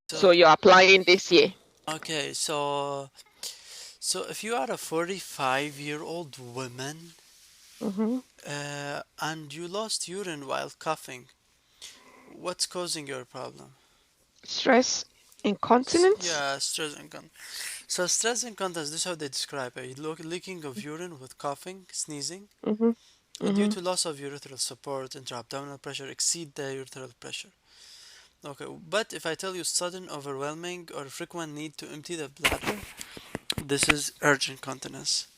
So you're applying this year? Okay, so if you are a 45-year-old woman Mm-hmm. and you lost urine while coughing, what's causing your problem? Stress, incontinence? Yeah, stress incontinence. So stress incontinence, this is how they describe it. Leaking of urine with coughing, sneezing, Mm-hmm. due Mm-hmm. to loss of urethral support, intra-abdominal pressure exceed the urethral pressure. Okay, but if I tell you sudden, overwhelming, or frequent need to empty the bladder, this is urgent continence.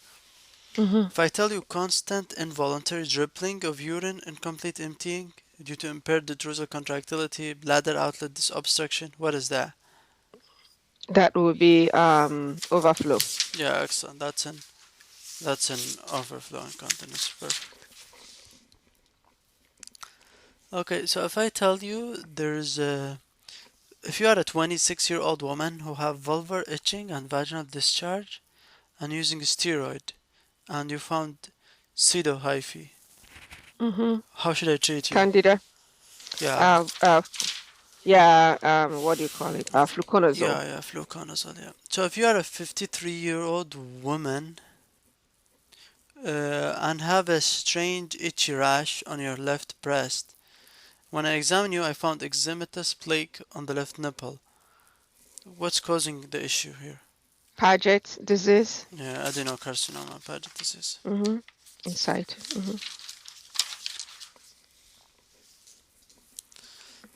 Mm-hmm. If I tell you constant involuntary dribbling of urine, incomplete emptying due to impaired detrusal contractility, bladder outlet obstruction, what is that? That would be overflow. Yeah, excellent. That's an overflow incontinence. Perfect. Okay, so if I tell you if you are a 26-year-old woman who have vulvar itching and vaginal discharge and using a steroid and you found pseudohyphae, Mm-hmm. how should I treat you? Candida. Yeah, Uh, uh, yeah. What do you call it? Fluconazole. yeah, fluconazole, yeah. So if you are a 53-year-old woman and have a strange itchy rash on your left breast, when I examined you, I found eczematous plaque on the left nipple. What's causing the issue here? Paget disease. Yeah, adenocarcinoma, Paget disease. Mm-hmm. Inside. Mm-hmm.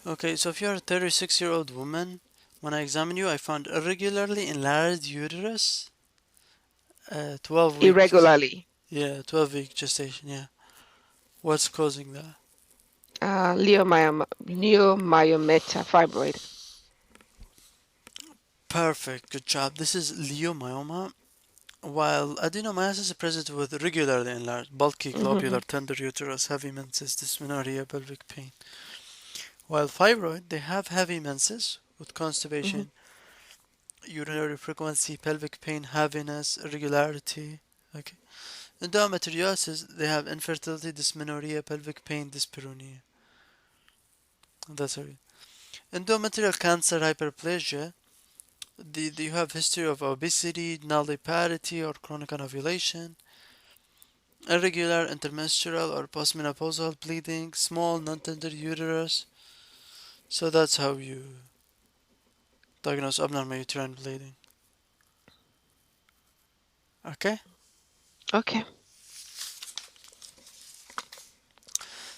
Okay, so if you're a 36-year-old woman, when I examined you, I found irregularly enlarged uterus, 12 weeks. Irregularly. Yeah, 12-week gestation, yeah. What's causing that? Leiomyometa fibroid. Perfect, good job. This is leiomyoma. While adenomyosis is present with regularly enlarged, bulky, Mm-hmm. globular, tender uterus, heavy menses, dysmenorrhea, pelvic pain. While fibroid, they have heavy menses with Mm-hmm. constipation, urinary frequency, pelvic pain, heaviness, irregularity. Okay. Endometriosis, they have infertility, dysmenorrhea, pelvic pain, dyspareunia. That's it. Endometrial cancer, hyperplasia. Do you have history of obesity, nulliparity, or chronic anovulation? Irregular intermenstrual or postmenopausal bleeding, small non-tender uterus. So that's how you diagnose abnormal uterine bleeding. Okay? Okay.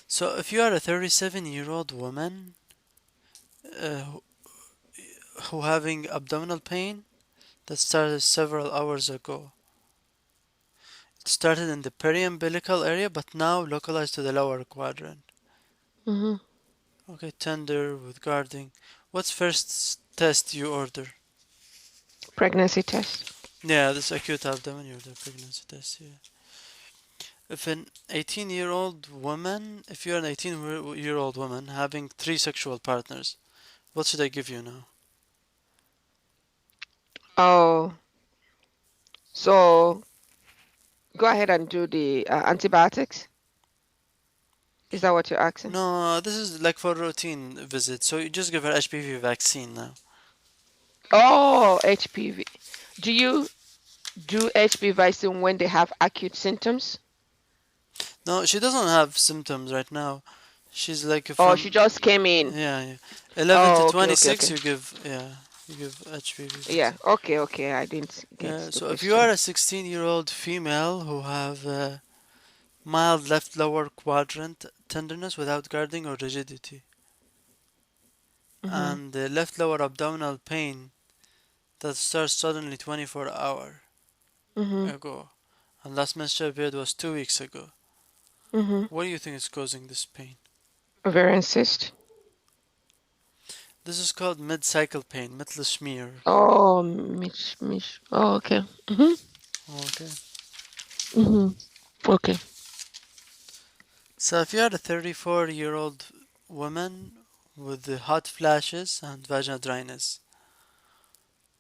So if you are a 37-year-old woman who having abdominal pain that started several hours ago, it started in the periumbilical area but now localized to the lower quadrant. Mm-hmm. Okay, tender with guarding. What's first test you order? Pregnancy test. Yeah, this acute abdomen, you order pregnancy test, yeah. If an 18-year-old woman, if you're an 18-year-old woman having three sexual partners, what should I give you now? Oh, so go ahead and do the antibiotics. Is that what you're asking? No, this is like for routine visit, so you just give her HPV vaccine now. Oh, HPV. Do you do HPV vaccine when they have acute symptoms? No, she doesn't have symptoms right now. She's like Or she from just came in? yeah. 11 to Oh, okay, okay, 26 okay. you give HPV Yeah, vaccine. okay, okay. I didn't get Yeah, the so if you are question. a 16-year-old female who have mild left lower quadrant tenderness without guarding or rigidity, Mm-hmm. and left lower abdominal pain that starts suddenly 24 hours Mm-hmm. ago, and last menstrual period was 2 weeks ago, Mm-hmm. what do you think is causing this pain? Ovarian cyst. This is called mid-cycle pain, Mittelschmerz. Oh, Mish. Oh, okay. Mm-hmm. Okay. Mm-hmm. Okay. So if you are a 34-year-old woman with the hot flashes and vaginal dryness,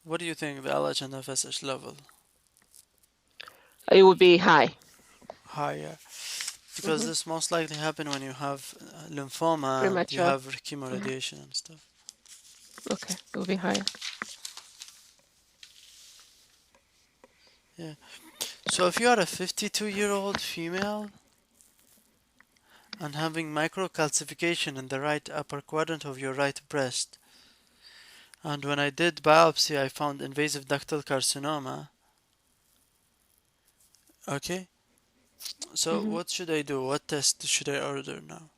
what do you think the LH and FSH level? It would be high. Higher. Because Mm-hmm. this most likely happen when you have lymphoma and you Premature. have Mm-hmm. chemoradiation and stuff. Okay, it will be higher. Yeah. So if you are a 52-year-old female and having microcalcification in the right upper quadrant of your right breast, and when I did biopsy, I found invasive ductal carcinoma. Okay, so Mm-hmm. what should I do? What test should I order now?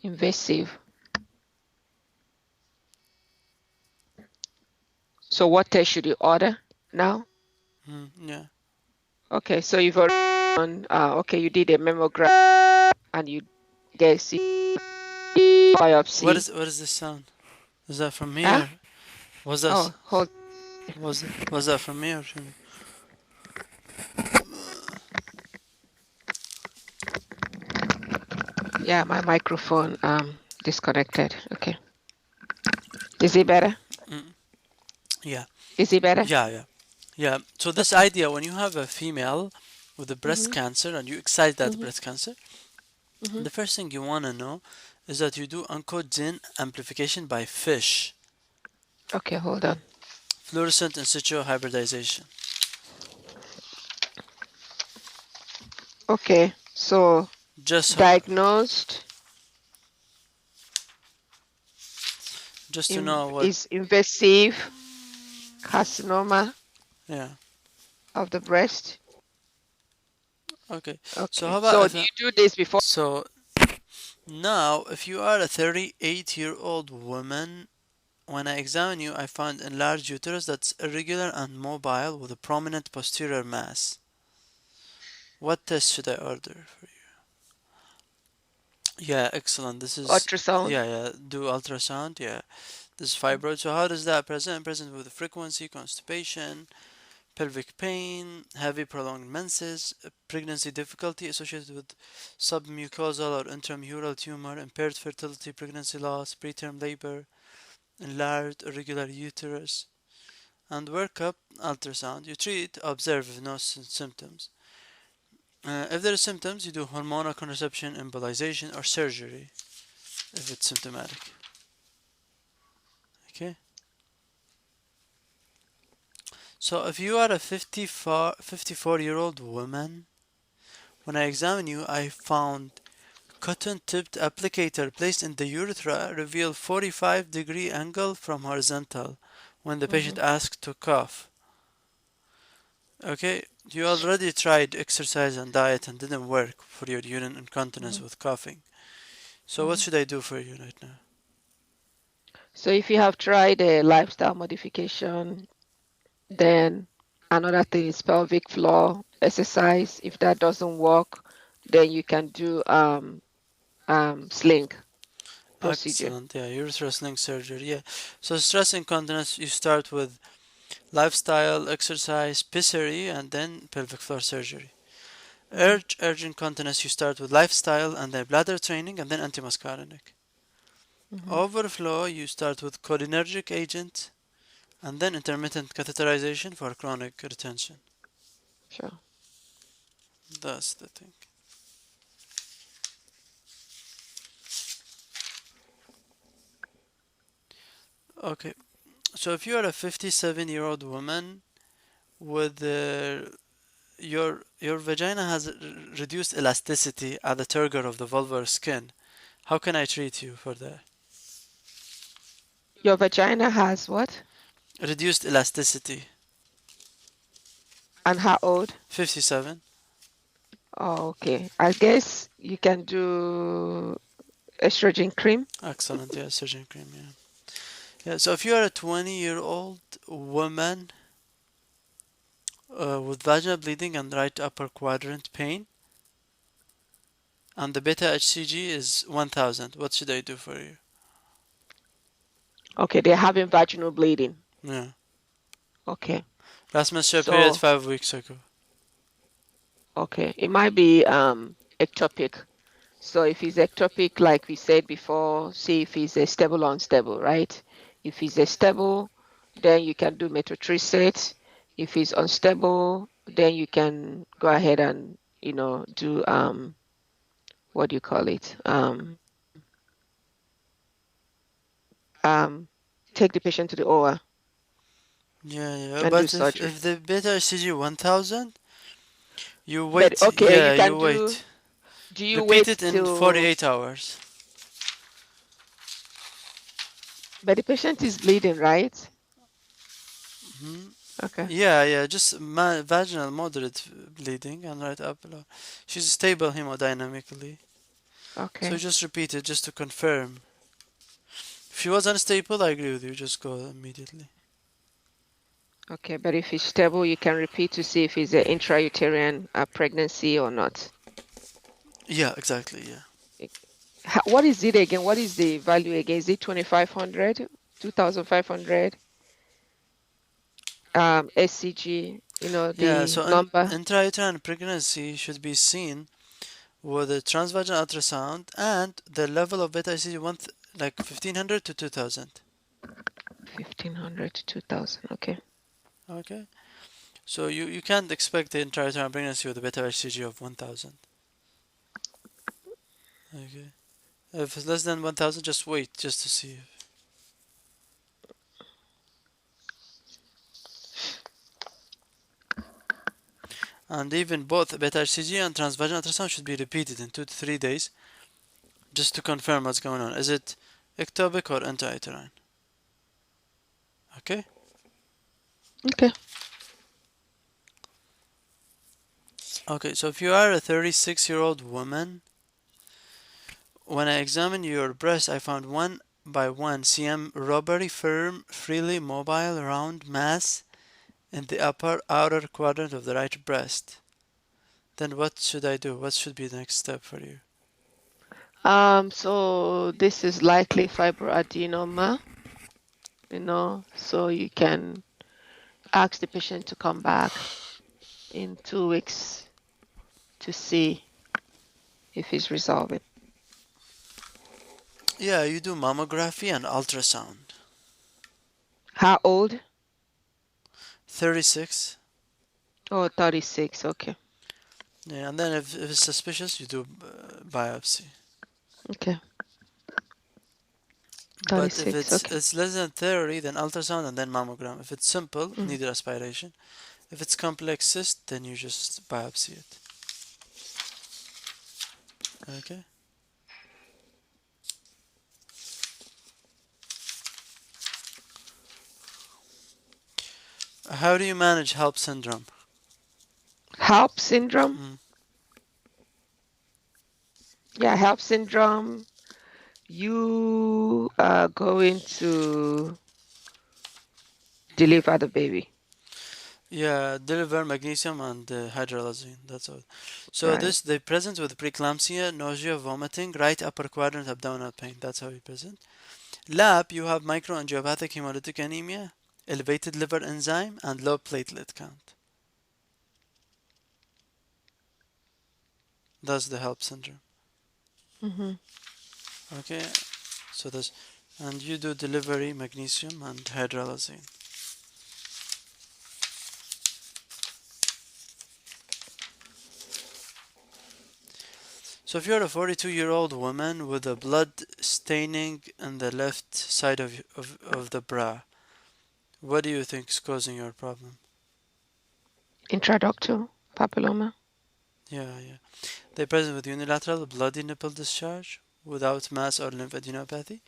Invasive. So what test should you order now? Yeah. Okay, so you've already done, okay, you did a mammogram and you get biopsy. What is this sound? Is that from me Huh? or was that Oh, hold. was that from me or from you? Yeah, my microphone disconnected. Okay. Is it better? Yeah. Is it better? Yeah. So this Okay. idea, when you have a female with a breast Mm-hmm. cancer and you excite that Mm-hmm. breast cancer, Mm-hmm. the first thing you want to know is that you do oncogene amplification by FISH, Okay, hold on. fluorescent in situ hybridization. Okay, so Just diagnosed just to know what. is invasive carcinoma Yeah. of the breast. Okay. So Okay, how about so if do you do this before? so now if you are a 38-year-old woman, when I examine you, I find enlarged uterus that's irregular and mobile with a prominent posterior mass. What test should I order for you? Yeah, excellent. This is Ultrasound? yeah. Do ultrasound. Yeah, this is fibroid. So how does that present? Present with frequency, constipation, pelvic pain, heavy prolonged menses, pregnancy difficulty associated with submucosal or intramural tumor, impaired fertility, pregnancy loss, preterm labor, enlarged irregular uterus, and workup ultrasound. You treat, observe if no symptoms. If there are symptoms, you do hormonal contraception, embolization, or surgery if it's symptomatic. Okay. So if you are a 54-year-old woman, when I examine you, I found cotton-tipped applicator placed in the urethra revealed 45-degree angle from horizontal when the Mm-hmm. patient asked to cough. Okay, you already tried exercise and diet and didn't work for your urine incontinence Mm-hmm. with coughing. So what Mm-hmm. should I do for you right now? So if you have tried a lifestyle modification, then another thing is pelvic floor exercise. If that doesn't work, then you can do sling procedure. Excellent, yeah, urethral sling surgery, yeah. So stress incontinence, you start with lifestyle, exercise, pessary, and then pelvic floor surgery. Mm-hmm. Urge incontinence, you start with lifestyle and then bladder training and then antimuscarinic. Mm-hmm. Overflow, you start with cholinergic agent and then intermittent catheterization for chronic retention. Sure. That's the thing. Okay, so if you are a 57-year-old woman with your vagina has reduced elasticity at the turgor of the vulvar skin, how can I treat you for that? Your vagina has what? Reduced elasticity. And how old? 57. Oh, okay. I guess you can do estrogen cream. Excellent. Yeah, surgeon cream. Yeah. Yeah. So if you are a 20-year-old woman with vaginal bleeding and right upper quadrant pain, and the beta HCG is 1000, what should I do for you? Okay, they're having vaginal bleeding. Yeah. Okay. Last menstrual period So, 5 weeks ago. okay, it might be ectopic. So if it's ectopic, like we said before, see if it's a stable or unstable, right? If it's a stable, then you can do methotrexate. If it's unstable, then you can go ahead and, do what do you call it? take the patient to the OR Yeah, and do but surgery. if the beta HCG 1000, you But wait, okay, yeah, you you can do. wait. Do you Repeat wait it in till? 48 hours. But the patient is bleeding, right? Mhm. Okay. Yeah, just vaginal moderate bleeding and right upper. She's stable hemodynamically. So Okay. just repeat it just to confirm. If she was unstable, I agree with you, just go immediately. Okay. But if it's stable, you can repeat to see if it's an intrauterine pregnancy or not. Yeah, exactly, yeah. What is it again? What is the value again? Is it 2,500, 2,500 SCG? Yeah, The so number. intrauterine pregnancy should be seen with a transvaginal ultrasound and the level of beta ICG like 1500 to 2000. 1,500 to 2,000. Okay. Okay, so you can't expect the intrauterine pregnancy with a beta ICG of 1000. Okay, if it's less than 1000, just wait just to see. And even both beta HCG and transvaginal ultrasound should be repeated in 2 to 3 days just to confirm what's going on. Is it ectopic or intrauterine? Okay? Okay. Okay, so if you are a 36-year-old woman, when I examined your breast, I found 1 by 1 cm rubbery, firm, freely mobile, round mass in the upper outer quadrant of the right breast. Then what should I do? What should be the next step for you? So this is likely fibroadenoma, so you can ask the patient to come back in 2 weeks to see if it's resolving. Yeah, you do mammography and ultrasound. How old? 36. Oh, 36. Okay. Yeah, and then if it's suspicious, you do biopsy. Okay. But if 36. it's Okay. it's less than 30, then ultrasound and then mammogram. If it's simple, Mm. needed aspiration. If it's complex cyst, then you just biopsy it. Okay. How do you manage HELP syndrome? HELP syndrome? Mm. Yeah, HELP syndrome. You are going to deliver the baby. Yeah, deliver magnesium and hydralazine. That's all. So Right. this they present with preeclampsia, nausea, vomiting, right upper quadrant abdominal pain. That's how you present. Lab, you have microangiopathic hemolytic anemia, elevated liver enzyme, and low platelet count. That's the HELP syndrome. Mm-hmm. Okay, so this, and you do delivery magnesium and hydralazine. So if you're a 42-year-old woman with a blood staining in the left side of the bra, what do you think is causing your problem? Intraductal papilloma. Yeah. They present with unilateral bloody nipple discharge without mass or lymphadenopathy.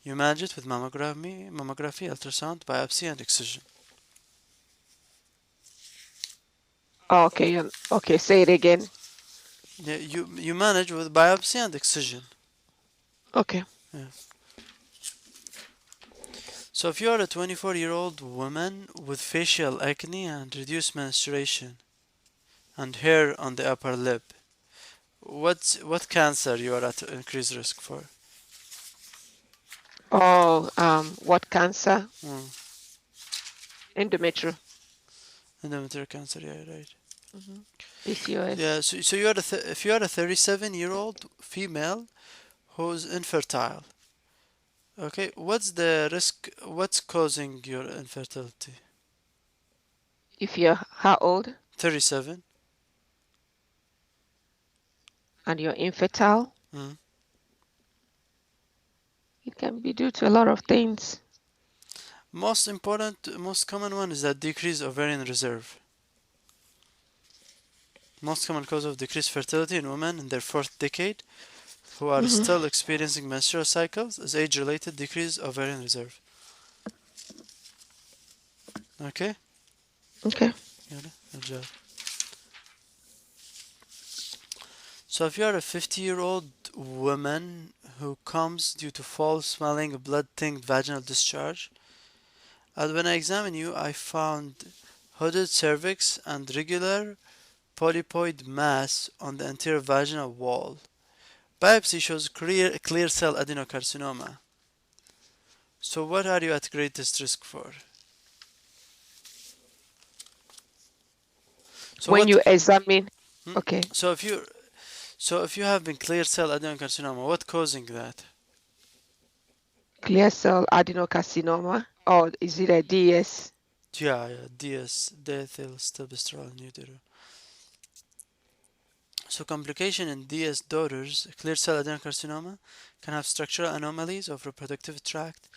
You manage it with mammography, ultrasound, biopsy, and excision. Okay. Okay. Say it again. Yeah, you manage with biopsy and excision. Okay. Yeah. So if you are a 24-year-old woman with facial acne and reduced menstruation and hair on the upper lip, what cancer you are at increased risk for? Oh, what cancer? Mm. Endometrial. Endometrial cancer, yeah, right. Mm-hmm. PCOS. Yeah, so you are if you are a 37-year-old female who's infertile, okay, what's the risk? What's causing your infertility? If you're how old 37. and you're infertile, Mm. It can be due to a lot of things. Most important, most common one is that decreased ovarian reserve. Most common cause of decreased fertility in women in their fourth decade who are Hmm. still experiencing menstrual cycles is age-related decreased ovarian reserve. Okay? Okay. Good job. So if you are a 50-year-old woman who comes due to foul smelling blood-tinged vaginal discharge, and when I examined you, I found hooded cervix and regular polypoid mass on the anterior vaginal wall. Biopsy shows clear cell adenocarcinoma. So what are you at greatest risk for? So When what? you examine, Hmm? okay, So if you have been clear cell adenocarcinoma, what causing that? clear cell adenocarcinoma, or is it a DS? Yeah, DS, diethyl stilbestrol in utero. So complication in DS daughters, clear cell adenocarcinoma, can have structural anomalies of reproductive tract,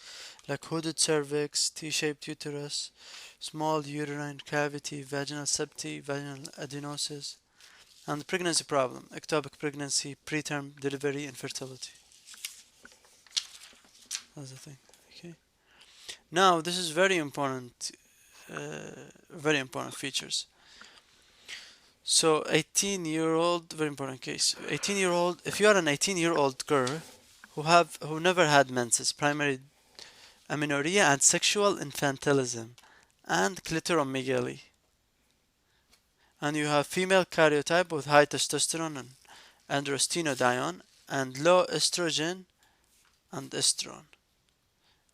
like hooded cervix, T-shaped uterus, small uterine cavity, vaginal septi, vaginal adenosis, and pregnancy problem, ectopic pregnancy, preterm delivery, infertility. That's the thing. Okay. Now this is very important features. So 18-year-old, very important case. 18-year-old, if you are an 18-year-old girl who never had menses, primary amenorrhea and sexual infantilism and clitoromegaly, and you have female karyotype with high testosterone and androstenedione and low estrogen and estrone.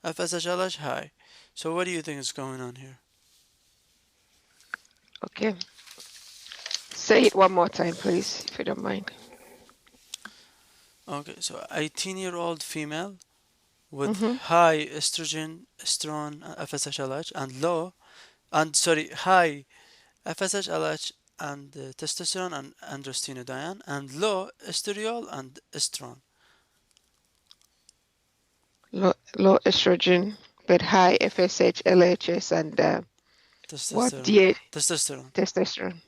FSH high. So what do you think is going on here? Okay. Say it one more time, please, if you don't mind. Okay, so 18-year-old female with Mm-hmm. high estrogen, estrone, FSH and high FSH and testosterone and androstenedione and low estriol and estrone. Low estrogen, but high FSH, LHS, and what Testosterone. DH? Testosterone. Testosterone.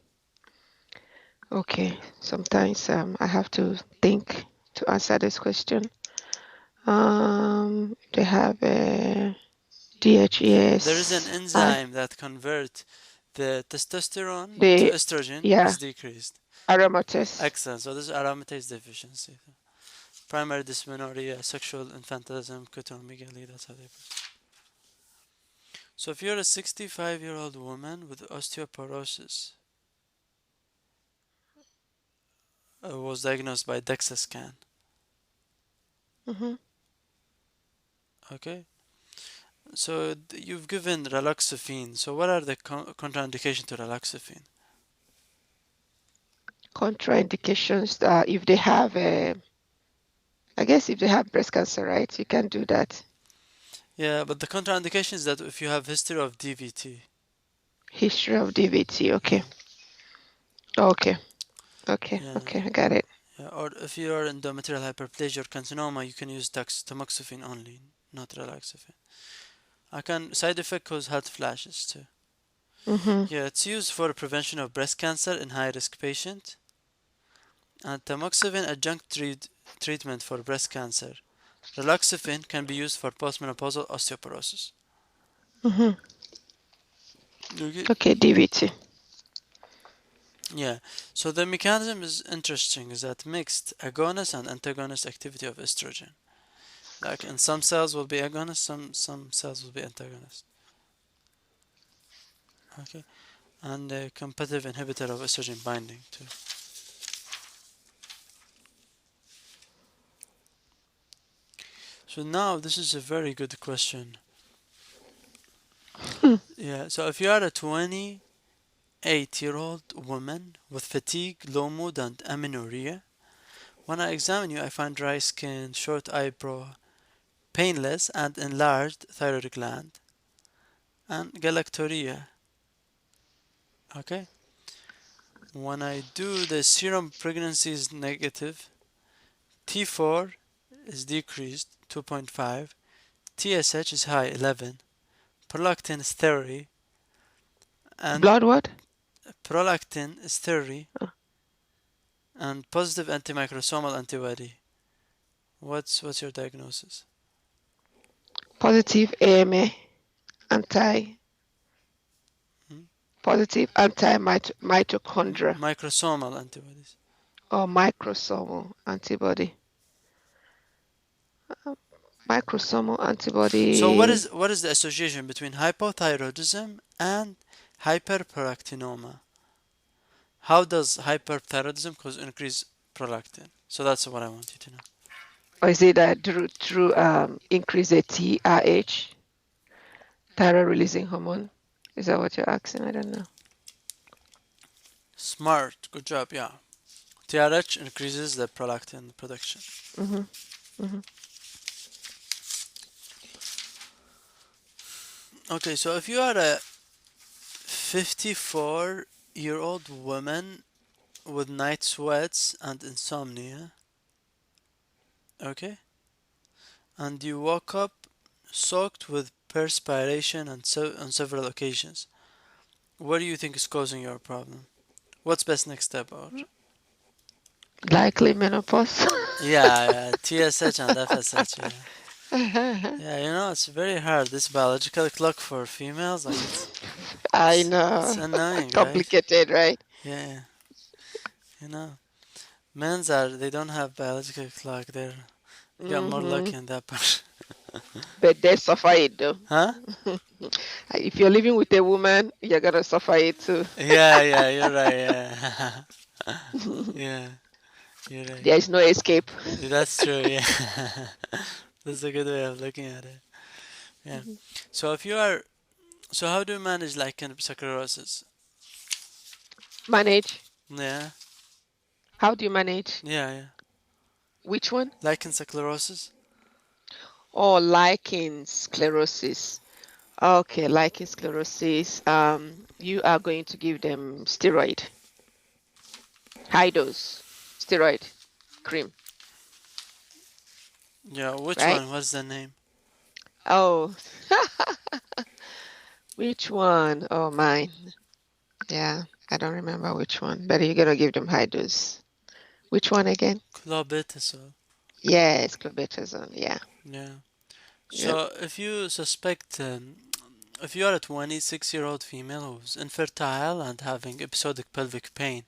Okay. Sometimes I have to think to answer this question. They have a There is an DHES. enzyme that converts the testosterone to The estrogen yeah, is decreased. aromatase. Excellent. So this is aromatase deficiency. Primary dysmenorrhea, sexual infantilism, clitoromegaly. That's how they. So if you're a 65-year-old woman with osteoporosis, was diagnosed by DEXA scan. Mm-hmm. Okay. So you've given raloxifene. So what are the contraindications to raloxifene? Contraindications. If they have I guess if they have breast cancer, right? You can do that. Yeah, but the contraindication is that if you have history of DVT. History of DVT. Okay. Okay. Okay. Yeah, Okay. I got it. yeah. Or if you are in endometrial hyperplasia or carcinoma, you can use tamoxifen only, not raloxifene. I can side effect cause hot flashes too. Mm-hmm. Yeah, it's used for prevention of breast cancer in high risk patients. And tamoxifen adjunct treatment for breast cancer. Raloxifene can be used for postmenopausal osteoporosis. Mm-hmm. Okay. Okay. DVT. Yeah. So the mechanism is interesting. Is that mixed agonist and antagonist activity of estrogen? Like in some cells will be agonist, some cells will be antagonist. Okay. And a competitive inhibitor of estrogen binding too. So now this is a very good question. Hmm. Yeah. So if you are a 28-year-old woman with fatigue, low mood, and amenorrhea, when I examine you, I find dry skin, short eyebrow, painless and enlarged thyroid gland, and galactorrhea. Okay. When I do the serum pregnancy is negative, T4 is decreased, 2.5. TSH is high, 11. Prolactin is 30. And Blood what? prolactin is 30. Oh, And positive antimicrosomal antibody. What's your diagnosis? positive AMA, anti Hmm? positive anti-mitochondria Microsomal antibodies. or microsomal antibody. Microsomal So what antibody. is the association between hypothyroidism and hyperprolactinoma? How does hyperthyroidism cause increased prolactin? So that's what I want you to know. Or is it through increase the TRH, thyroid releasing hormone? Is that what you're asking? I don't know. Smart, good job, yeah. TRH increases the prolactin production. Mm-hmm. Mm-hmm. Okay, so if you are a 54-year-old woman with night sweats and insomnia, okay, and you woke up soaked with perspiration on several occasions, what do you think is causing your problem? What's best next step out? Likely menopause. Yeah, TSH and FSH, yeah. Yeah, it's very hard. This biological clock for females, like I it's know. annoying, right? Complicated, right? Yeah, you know, they don't have biological clock. They got more Mm-hmm. lucky in that part. But they suffer it though. Huh? If you're living with a woman, you're gonna suffer it too. Yeah, you're right. Yeah, yeah, you're right. There is no escape. That's true. Yeah, that's a good way of looking at it. Yeah. So how do you manage lichen sclerosis? Manage. Yeah, How do you manage? yeah. Which one? Lichen sclerosis. Oh, lichen sclerosis. Okay, lichen sclerosis. You are going to give them steroid, high dose steroid cream, Yeah, which right? one? What's the name? Oh, which one? Oh, mine. Yeah, I don't remember which one, but you're gonna give them high dose. Which one again? Clobetasol. Yes, clobetasol. Yeah. Yeah. Yep. So if you are a 26-year-old female who's infertile and having episodic pelvic pain,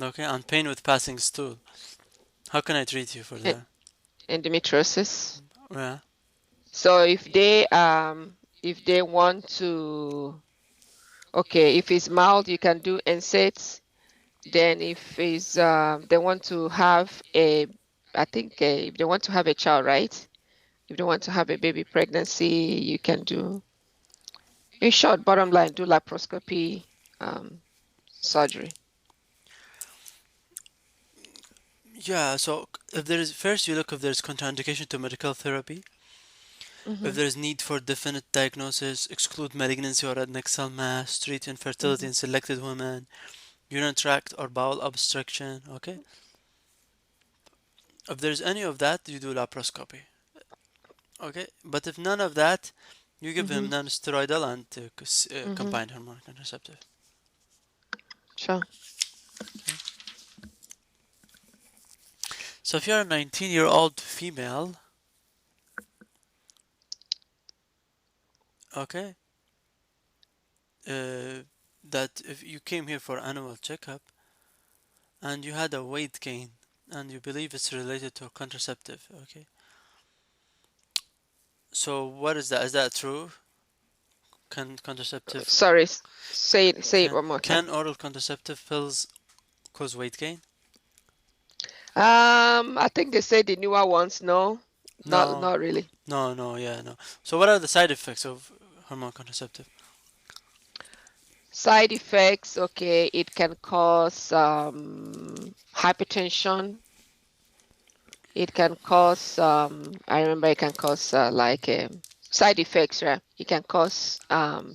okay, and pain with passing stool, how can I treat you for E- that? Endometriosis. Yeah. So if they want to, okay, if it's mild, you can do NSAIDs. Then if it's they want to have if they want to have a child, right? If they want to have a baby pregnancy, you can do, in short, bottom line, do laparoscopy, surgery. Yeah, so if there is first you look if there's contraindication to medical therapy, if there is need for definite diagnosis, exclude malignancy or adnexal mass, treat infertility in selected women, urinary tract or bowel obstruction, okay? If there's any of that, you do laparoscopy, okay? But if none of that, you give him non-steroidal and combined hormone contraceptive. Sure. So if you're a 19-year-old female, okay, that if you came here for annual checkup and you had a weight gain and you believe it's related to a contraceptive, okay? So what is that? Is that true? Can contraceptive Sorry, say it one more time. can oral contraceptive pills cause weight gain? I think they say the newer ones, no, No, not really. no. So what are the side effects of hormone contraceptive? Side effects, okay, it can cause hypertension. It can cause, I remember it can cause side effects, right? It can cause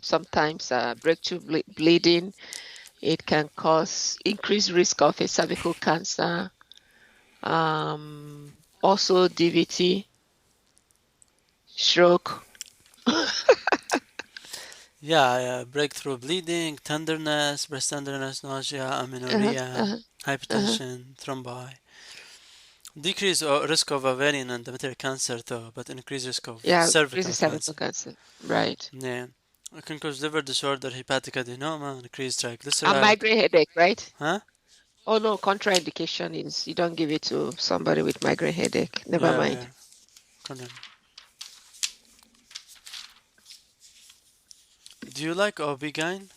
sometimes breakthrough bleeding. It can cause increased risk of a cervical cancer. Also DVT. Stroke. Yeah, yeah, breakthrough bleeding, tenderness, breast tenderness, nausea, Uh-huh, amenorrhea, uh-huh, uh-huh. hypertension, thrombi. Decrease risk of ovarian and endometrial cancer though, but increase risk of Yeah, cervical increases cervical cancer. cancer. Right. Yeah. It can cause liver disorder, hepatic adenoma, increased And triglyceride. migraine headache, right? Huh? Oh no, contraindication is you don't give it to somebody with migraine headache. Never Yeah, yeah. mind. Condom. Do you like Obgyn?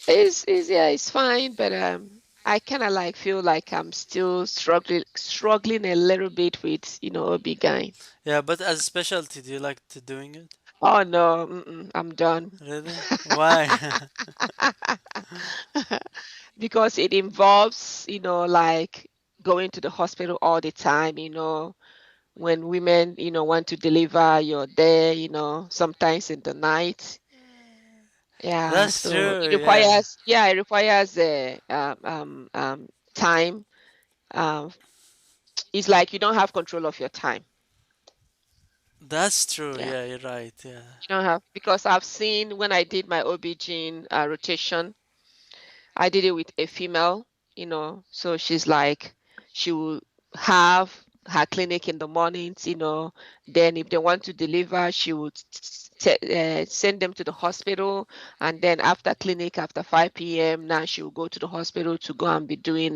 It's yeah, it's fine, but I kind of like feel like I'm still struggling a little bit with, Obgyn. Yeah, but as a specialty, do you like doing it? Oh no, I'm done. Really? Why? Because it involves, like going to the hospital all the time, when women, want to deliver, you're there, sometimes in the night. Yeah, That's so true, yeah. it requires time. Um, it's like you don't have control of your time. That's true, Yeah, yeah, you're right, yeah. you don't have, because I've seen when I did my OB-GYN rotation, I did it with a female, so she's like, she will have her clinic in the mornings, then if they want to deliver, she would send them to the hospital. And then after clinic, after 5 p.m., now she will go to the hospital to go and be doing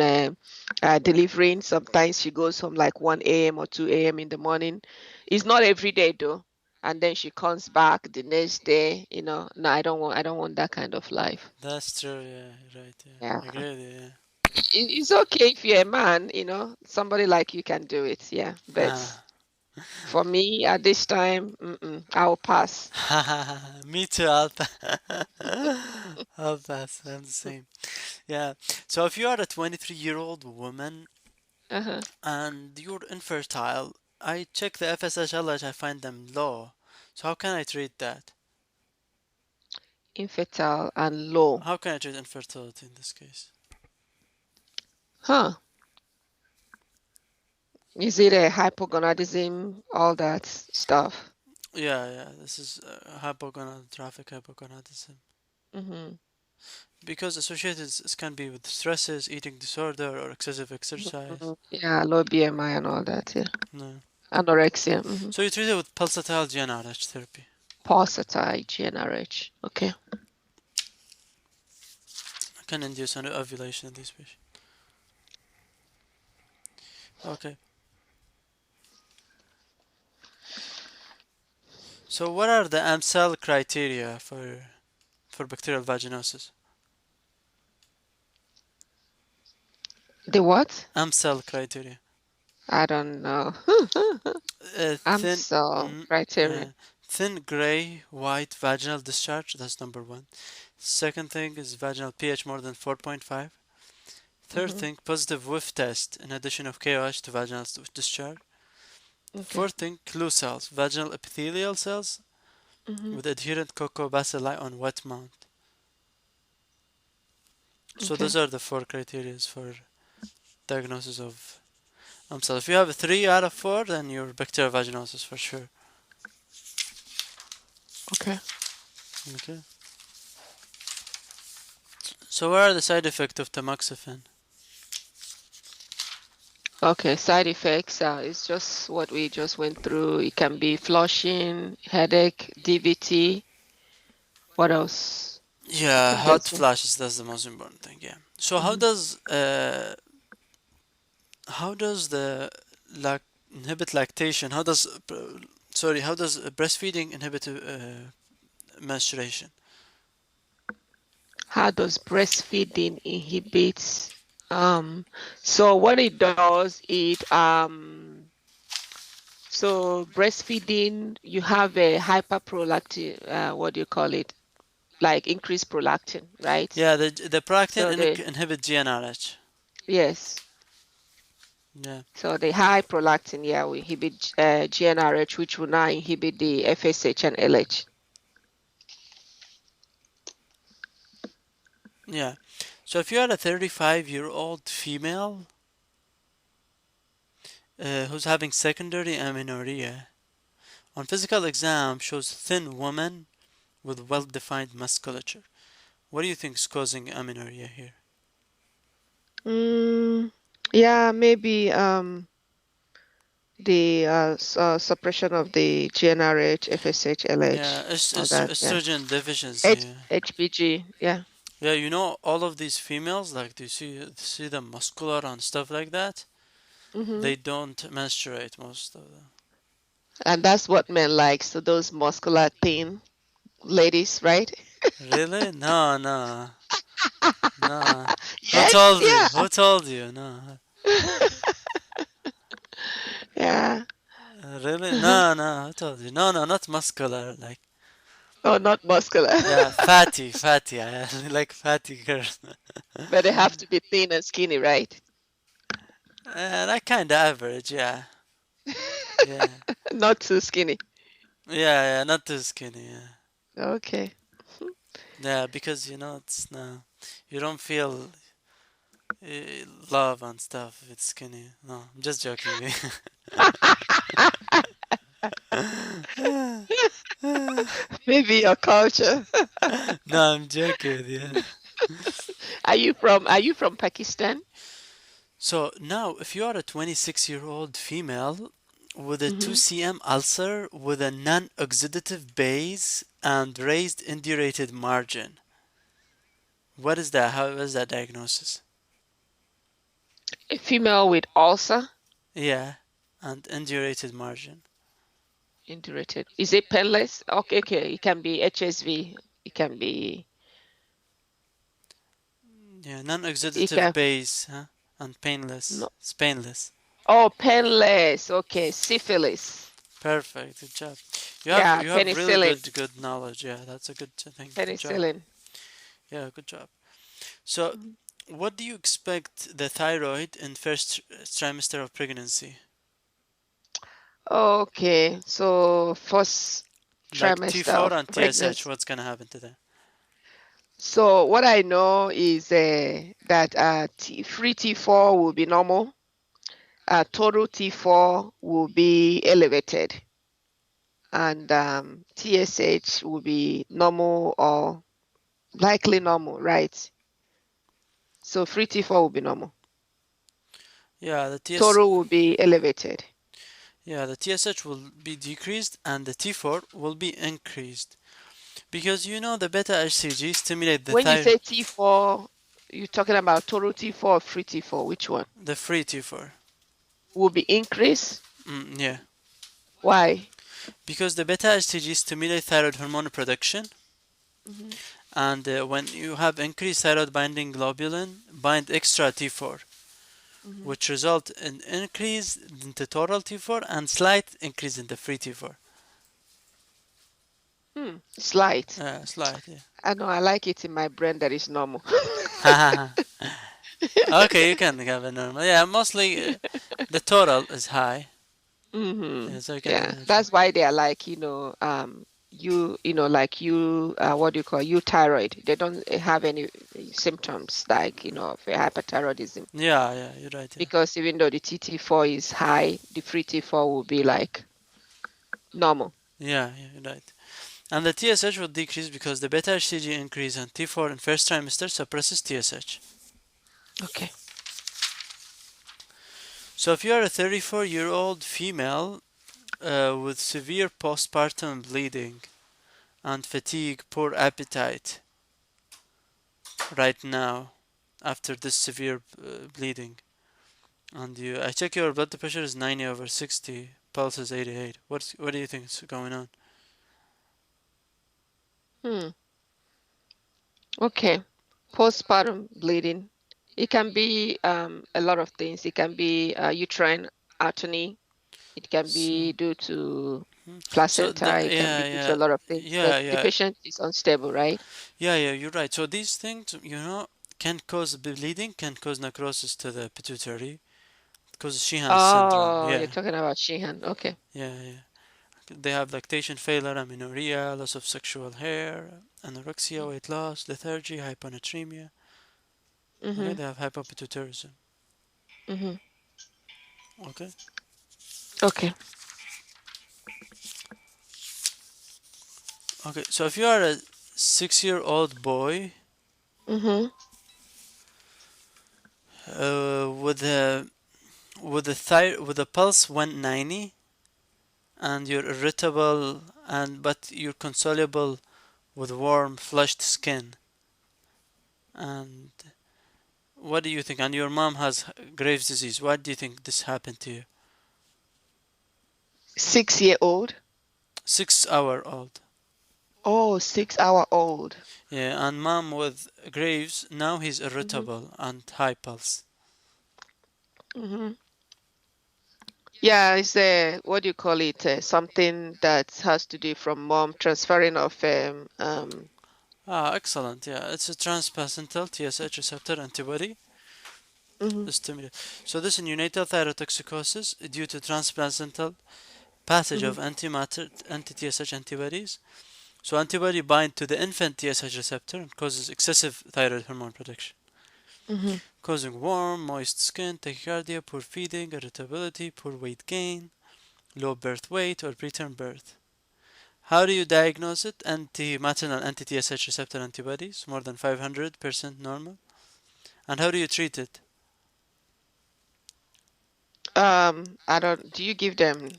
delivering. Sometimes she goes home like 1 a.m. or 2 a.m. in the morning. It's not every day though. And then she comes back the next day, no, I don't want that kind of life. That's true, yeah, you're right, Yeah. yeah. I agree with you, It's okay if you're a man, somebody like you can do it. Yeah. But yeah. for me at this time, I'll pass. Me too, I'll pass. I'm the same. Yeah. So if you are a 23-year-old woman Uh-huh. and you're infertile, I check the FSH LH, I find them low. So how can I treat that? Infertile and low. How can I treat infertility in this case? Huh. Is it a hypogonadism, all that stuff? Yeah, yeah. This is hypogonadotrophic hypogonadism. Mm-hmm. Because associated it can be with stresses, eating disorder, or excessive exercise. Yeah, low BMI and all that. Yeah. No. Anorexia. Mm-hmm. So you treat it with pulsatile GnRH therapy. Pulsatile GnRH. Okay. Can induce an ovulation in these patients. Okay. So what are the AMSEL criteria for bacterial vaginosis? The what? AMSEL criteria. I don't know. I'm Thin, so criteria. thin gray white vaginal discharge. That's number one. Second thing is vaginal pH more than 4.5. Third Mm-hmm. thing, positive whiff test in addition of KOH to vaginal discharge. Okay. Fourth thing, clue cells, vaginal epithelial cells Mm-hmm. with adherent cocoa bacilli on wet mount. So Okay. those are the four criteria for diagnosis of AMSEL. If you have a 3 out of 4, then you're bacterial vaginosis for sure. Okay. Okay. So what are the side effects of tamoxifen? Okay, side effects, it's just what we just went through. It can be flushing, headache, DVT. What else? I Yeah, think hot that's it. flashes. That's the most important thing. Yeah. So Hmm. how does the inhibit lactation? How does breastfeeding inhibit menstruation? How does breastfeeding inhibit? Um, so what it does, so breastfeeding, you have a hyperprolactin, what do you call it? Like increased prolactin, right? Yeah, the prolactin So the inhibit GnRH. yes. Yeah, So the high prolactin, yeah, will inhibit GnRH, which will now inhibit the FSH and LH. yeah. So if you are a 35-year-old female who's having secondary amenorrhea, On physical exam shows thin woman with well-defined musculature. What do you think is causing amenorrhea here? Mm, yeah, maybe the suppression of the GnRH, FSH, Yeah, LH, all that. Yeah. estrogen deficiency. H HBG. Yeah. Yeah, you know all of these females, like do you see them muscular and stuff like that? Mm-hmm. They don't menstruate most of them. And that's what men like. So those muscular, thin ladies, right? Really? No, no, no. Who Yes. told you? Yeah. Who told you? No. Yeah. Really? No, no. Who told you? No, no, not muscular. Like, Oh, not muscular. yeah, fatty, fatty. I like fatty girls. But they have to be thin and skinny, right? Like kind of average. Yeah, yeah, Not too skinny. yeah, yeah. Not too skinny. Yeah, Okay. yeah. Because it's no, you don't feel love and stuff if it's skinny. No, I'm just joking. Maybe your culture. No, I'm joking with you. Are you from Pakistan? So now, if you are a 26-year-old female with a Mm-hmm. 2 cm ulcer with a non-oxidative base and raised indurated margin, what is that? How is that diagnosis? A female with ulcer, Yeah, and indurated margin. indurated. Is it painless? Okay, okay. It can be HSV. It can be. Yeah, It non-oxidative can. base, huh? And painless. No. It's painless. Oh, painless. Okay, syphilis. Perfect. Good job. You have Yeah, you have really penicillin. good knowledge. Yeah, that's a good thing. Good job. Penicillin. Yeah, good job. So, Mhm. what do you expect the thyroid in first trimester of pregnancy? Okay, so first Like trimester T4 of and TSH, pregnancy. what's gonna happen to them? So what I know is that free T4 will be normal. Total T4 will be elevated, and TSH will be normal or likely normal, right? So free T4 will be normal. Yeah, Total will be elevated. the TSH will be decreased and the T4 will be increased because the beta HCG stimulate the When you thyroid, say T4, you're talking about total T4 or free T4? Which one? the free T4. Will be increased? Yeah, Why? because the beta HCG stimulate thyroid hormone production, Hmm. and when you have increased thyroid binding globulin, bind extra T4, Hmm. which result in increase in the total T4 and slight increase in the free T4. Slight. Slight, yeah. I know I like it in my brain that is normal. Okay, you can have a normal. Yeah, mostly the total is high. Hmm. Yeah, so you can Yeah, imagine. that's why they are like, like what do you call thyroid. They don't have any symptoms like, of hyperthyroidism Yeah, yeah, you're right. Yeah, because even though the TT4 is high, the free T4 will be like normal. yeah, you're right. And the TSH will decrease because the beta HCG increase and T4 in first trimester suppresses TSH. Okay. So if you are a 34-year-old female with severe postpartum bleeding and fatigue, poor appetite right now after this severe bleeding, and I check your blood pressure is 90/60, pulse is 88. What do you think is going on? Hmm. Okay. Postpartum bleeding. It can be a lot of things. It can be uterine atony. It can So, be due to so placenta. It can be due to a lot of things. But the yeah, patient is unstable, right? yeah, you're right. So these things, can cause bleeding, can cause necrosis to the pituitary, causes Sheehan's syndrome. Oh, you're Yeah, talking about Sheehan. Okay. yeah. They have lactation failure, amenorrhea, loss of sexual hair, anorexia, weight loss, lethargy, hyponatremia. Okay, Mm-hmm. they have hypopituitarism. Mm-hmm. Okay. Okay. Okay, so if you are a 6-year-old boy Mm-hmm. with a pulse 190 and you're irritable but you're consoluble with warm flushed skin, and what do you think? And your mom has Graves' disease. What do you think this happened to you? 6 year old. 6 hour old. Oh, 6 hour old. Yeah, and mom with Graves, now he's Mm-hmm. irritable and high pulse. Mm-hmm. Yeah, it's what do you call it? Something that has to do from mom transferring of Ah, excellent. Yeah, it's a transplacental TSH receptor antibody mhm, stimulate. So this is neonatal thyrotoxicosis due to transplacental passage mhm, of antimatter anti-TSH antibodies. So antibody bind to the infant TSH receptor and causes excessive thyroid hormone production, mhm. causing warm, moist skin, tachycardia, poor feeding, irritability, poor weight gain, low birth weight, or preterm birth. How do you diagnose it? Anti-maternal anti-TSH receptor antibodies, more than 500% normal. And how do you treat it? I don't. Do you give them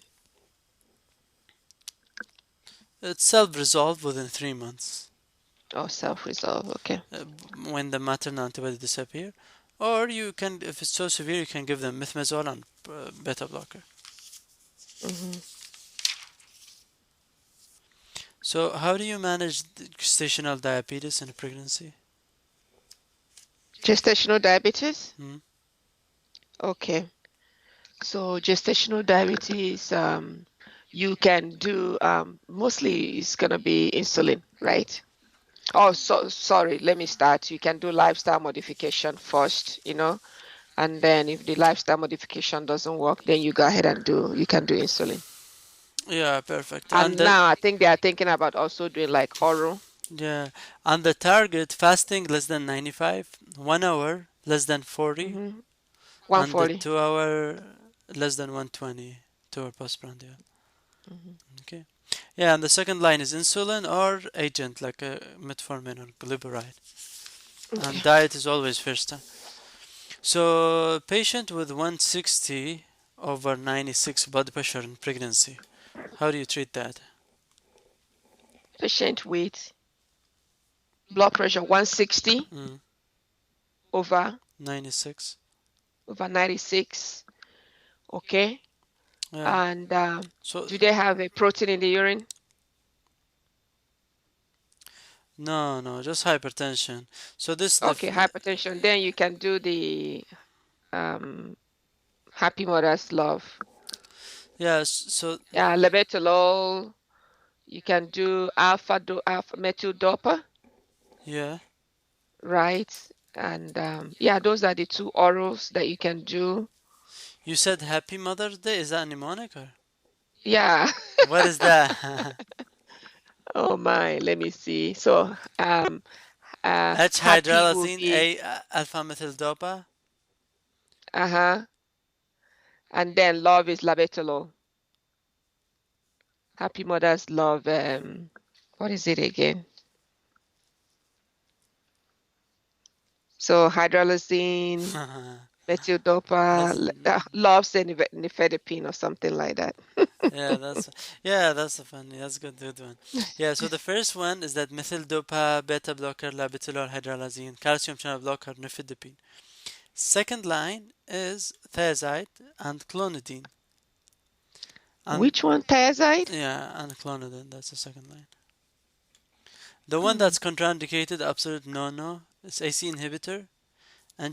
It's self-resolved within 3 months self-resolve? Okay. uh, when the maternal antibody disappear. Or you can, if it's so severe, you can give them methimazole and beta blocker. Mm-hmm. So how do you manage gestational diabetes in pregnancy? Gestational diabetes. Hmm? Okay. So gestational diabetes, you can do mostly it's gonna be insulin, right? Oh, so sorry. Let me start. You can do lifestyle modification first, and then if the lifestyle modification doesn't work, then you go ahead and you can do insulin. Yeah, perfect. And And the now I think they are thinking about also doing like oral. yeah, and the target fasting less than 95, 1 hour less than 40, Mm-hmm. and the 140. 2 hour less than 120 to our postprandial. Mm-hmm. Okay. Yeah, and the second line is insulin or agent like metformin or glyburide. And Okay. diet is always first time. So, patient with 160 over 96 blood pressure in pregnancy. How do you treat that? Patient with blood pressure 160 Mm, over 96. 96. Okay. Yeah. And So, do they have a protein in the urine? no, no, just hypertension. So this Okay, hypertension. Then you can do the um, Happy Mother's Love. yeah. So Yeah, labetalol. You can do alpha methyl dopa, yeah. right? And yeah, those are the two orals that you can do. You said Happy Mother's Day. Is that mnemonic or Yeah. what is that? Oh my, let me see. So H happy will hydrolazine, be A alpha methyl dopa. uh-huh. And then love is labetalol. Happy Mother's Love. What is it again? So hydralazine, methyl dopa, That's loves and nifedipine or something like that. yeah, that's a funny. That's good one. Yeah, so the first one is that methyl dopa, beta blocker, labetalol, hydralazine, calcium channel blocker, nifedipine. Second line is thiazide and clonidine. And Which one? Thiazide? yeah, and clonidine, that's the second line. The one Hmm. that's contraindicated, absolute no-no, is AC inhibitor,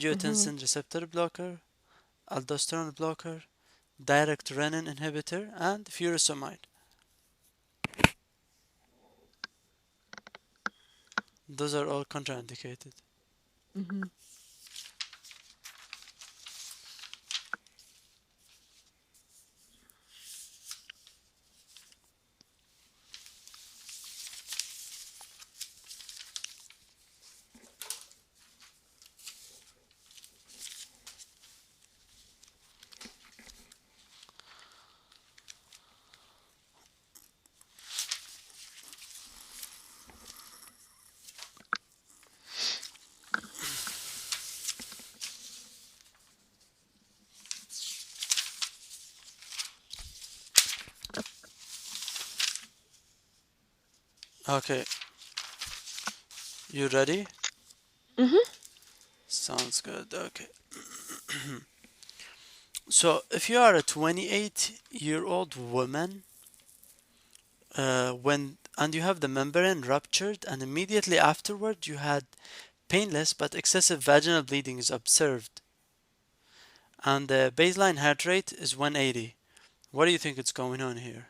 Hmm. angiotensin receptor blocker, aldosterone blocker, direct renin inhibitor, and furosemide. Those are all contraindicated. Hmm. Okay, you ready? Mm-hmm. Sounds good. Okay. So, if you are a 28-year-old woman, when and you have the membrane ruptured, and immediately afterward you had painless but excessive vaginal bleeding is observed, and the baseline heart rate is 180. What do you think is going on here?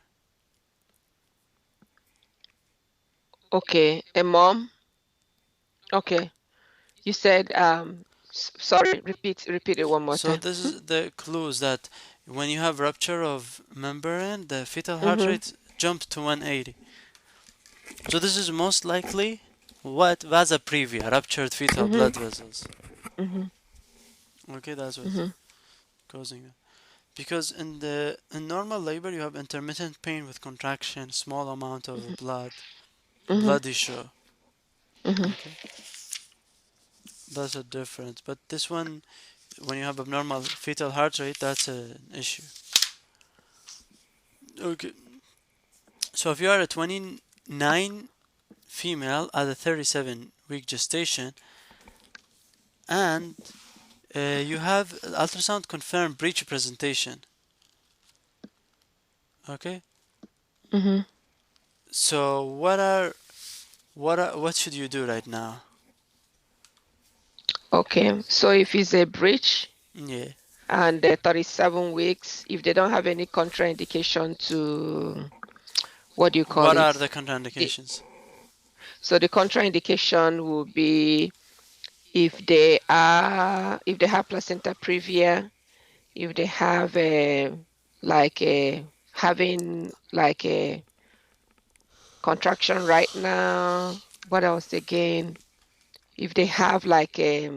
Okay. A mom. Okay. You said sorry, repeat it one more So time. this is the clues that when you have rupture of membrane, the fetal heart Mm-hmm. rate jumped to 180. So this is most likely what vasa previa, ruptured fetal Mm-hmm. blood vessels. Mm-hmm. Okay, that's what's Mm-hmm. causing it. Because in normal labor you have intermittent pain with contraction, small amount of blood, Mm-hmm. bloody show. Mm-hmm. Okay, that's a difference. But this one, when you have abnormal fetal heart rate, that's an issue. Okay, so if you are a 29 female at a 37-week gestation and you have ultrasound confirmed breech presentation, okay. Mm-hmm. So what should you do right now? Okay. So if it's a breech Yeah. and 37 weeks, if they don't have any contraindication to what do you call What are it? the contraindications? So the contraindication will be if they have placenta previa, if they have like a having like a contraction right now. What else again? If they have like a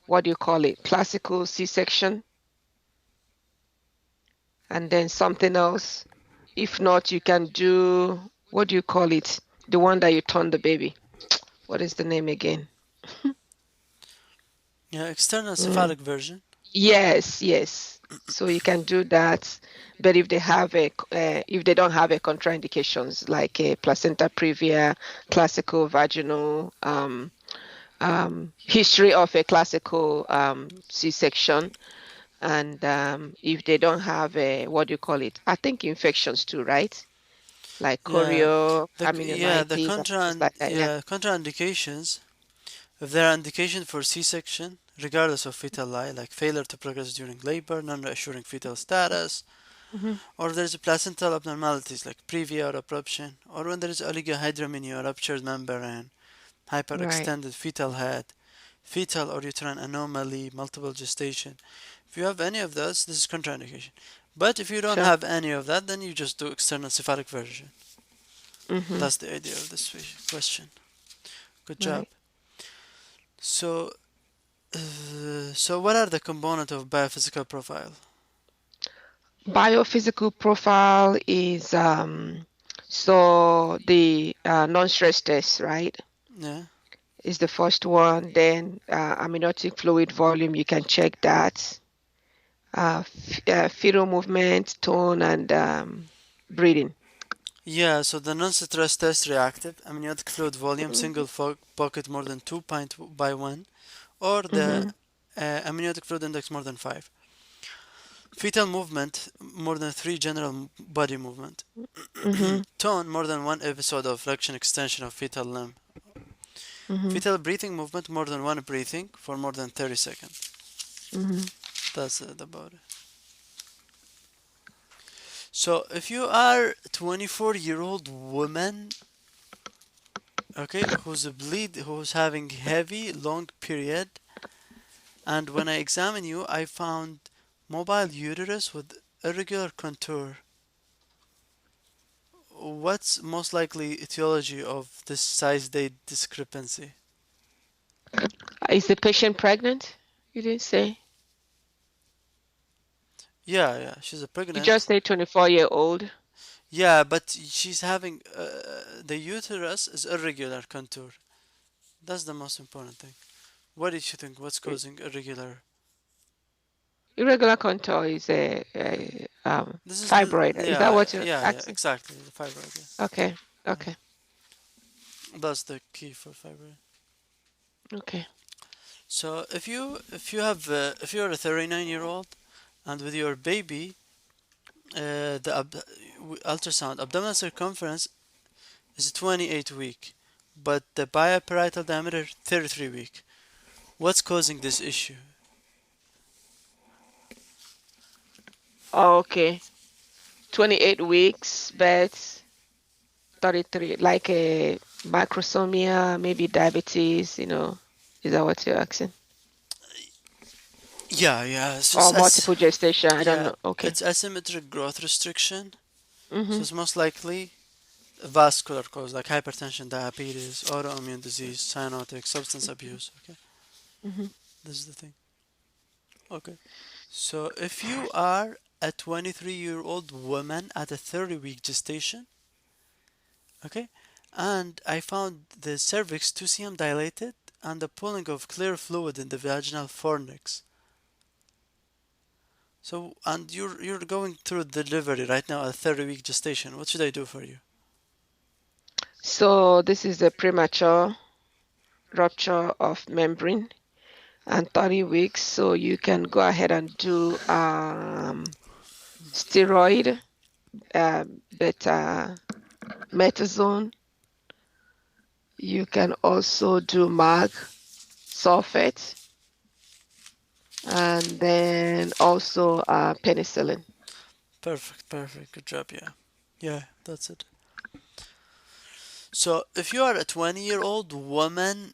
what do you call it? Classical C-section, and then something else. If not, you can do what do you call it? The one that you turn the baby. What is the name again? Yeah, external Mm. cephalic version. Yes, yes. So you can do that, but if they have if they don't have a contraindications like a placenta previa, classical vaginal, history of a classical C-section, and if they don't have a what do you call it? I think infections too, right? Like Yeah, choreo, the amnionitis, and things like that. Yeah. contraindications. If there are indications for C-section, regardless of fetal lie, like failure to progress during labor, non-reassuring fetal status, Hmm. or there is placental abnormalities like previa or abruption, or when there is oligohydramnion or ruptured membrane, Right. hyperextended fetal head, fetal or uterine anomaly, multiple gestation. If you have any of those, this is contraindication. But if you don't Sure. have any of that, then you just do external cephalic version. Hmm. That's the idea of this question. Good job. Right. So, so what are the components of biophysical profile? Biophysical profile is so the non-stress test, right? Yeah. Is the first one. Then amniotic fluid volume, you can check that. Fetal movement, tone, and breathing. Yeah, so the non-stress test reactive, amniotic fluid volume, single pocket more than 2 pint by 1, or the Mm-hmm. amniotic fluid index more than 5. Fetal movement more than 3 general body movement. Mm-hmm. Tone more than 1 episode of flexion extension of fetal limb. Mm-hmm. Fetal breathing movement more than 1 breathing for more than 30 seconds. Mm-hmm. That's about it. So if you are a 24-year-old woman, okay, who's having heavy long period, and when I examine you, I found mobile uterus with irregular contour. What's most likely etiology of this size date discrepancy? Is the patient pregnant? You didn't say. Yeah, yeah, she's a You just pregnant. say 24-year-old. Yeah, but she's having the uterus is irregular contour. That's the most important thing. What did you think? What's causing irregular? Irregular contour is a This is fibroid. Is that yeah, what you're yeah, yeah, asking? exactly. The fibroid. Okay. Yeah. Okay. That's the key for fibroid. Okay. So if you're a 39-year-old and with your baby, the ultrasound abdominal circumference is 28 week, but the biparietal diameter 33 week. What's causing this issue? Okay. 28 weeks, but 33, like a macrosomia, maybe diabetes, is that what you're asking? Yeah. So Or multiple gestation, I don't yeah, know. Okay. it's asymmetric growth restriction. So Mm-hmm. it's most likely a vascular cause like hypertension, diabetes, autoimmune disease, cyanotic, substance abuse. Okay, Mm-hmm. this is the thing. Okay. So if you are a 23-year-old woman at a 30-week gestation, okay, and I found the cervix 2 cm dilated and the pooling of clear fluid in the vaginal fornix. So, and you're going through delivery right now at 30-week gestation. What should I do for you? So this is a premature rupture of membrane and 30 weeks. So you can go ahead and do steroid, beta metazone. You can also do mag sulfate and then also penicillin. Perfect. Good job. Yeah, that's it. So, if you are a 20-year-old woman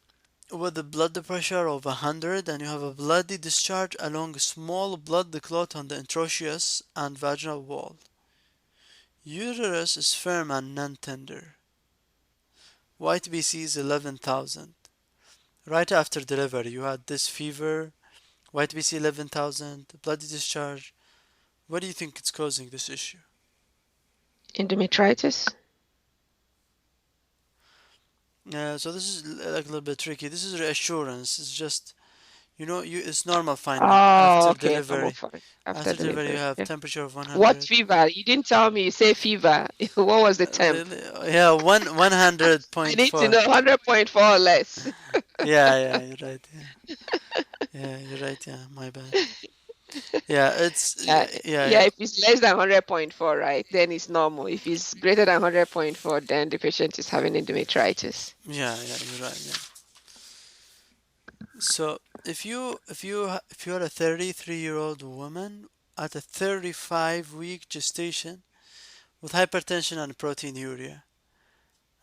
with a blood pressure of 100 and you have a bloody discharge along a small blood clot on the introitious and vaginal wall, uterus is firm and non-tender. White BC is 11,000. Right after delivery, you had this fever, white BC 11,000, bloody discharge. What do you think is causing this issue? Endometritis. So this is like a little bit tricky. This is reassurance. It's just it's normal finding Oh, after okay. Normal delivery. fine after After delivery, you delivery. have Yeah. temperature of What 100. fever? You didn't tell me. You say fever. What was the temp? Yeah, one hundred I point need to four. know 100.4 or less. Yeah, you're right. Yeah, you're right. Yeah, my bad. Yeah, it's Yeah, yeah. yeah, if it's less than 100.4, right, then it's normal. If it's greater than 100.4, then the patient is having endometritis. Yeah, you're right. Yeah. So if you're a 33-year-old woman at a 35-week gestation with hypertension and proteinuria,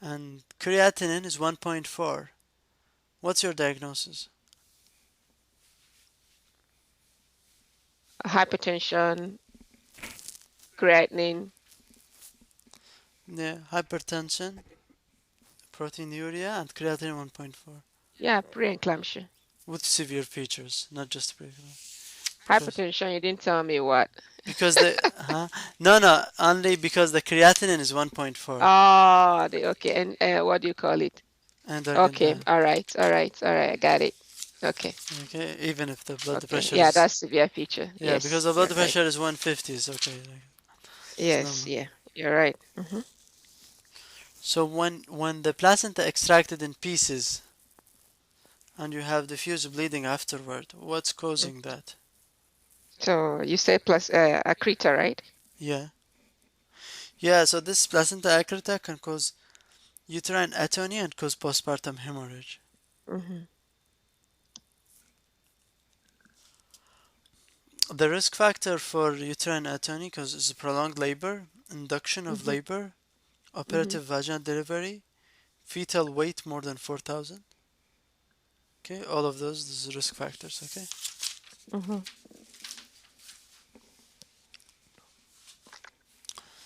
and creatinine is 1.4, what's your diagnosis? Hypertension, creatinine, Yeah, hypertension, proteinuria, and creatinine 1.4 yeah, preeclampsia. with severe features, not just preeclampsia. Because Hypertension, you didn't tell me what. because the no, only because the creatinine is 1.4 Oh, okay, and what do you call it? and organ Okay, down. all right, I got it. Okay, Okay, even if the blood okay, pressure yeah, is that's severe feature. yeah, because Yes, the blood you're right. pressure is 150, it's okay. Like, it's Yes, normal. yeah, you're right. So when the placenta extracted in pieces and you have diffuse bleeding afterward, what's Mm. causing that? So you say plus accreta, right? Yeah. Yeah, so this placenta accreta can cause uterine atony and cause postpartum hemorrhage. Mm-hmm. The risk factor for uterine atony because it's prolonged labor, induction of Mm-hmm. labor, Mm-hmm. operative vaginal delivery, fetal weight more than 4,000. Okay, all of those is risk factors. Okay. Mm-hmm.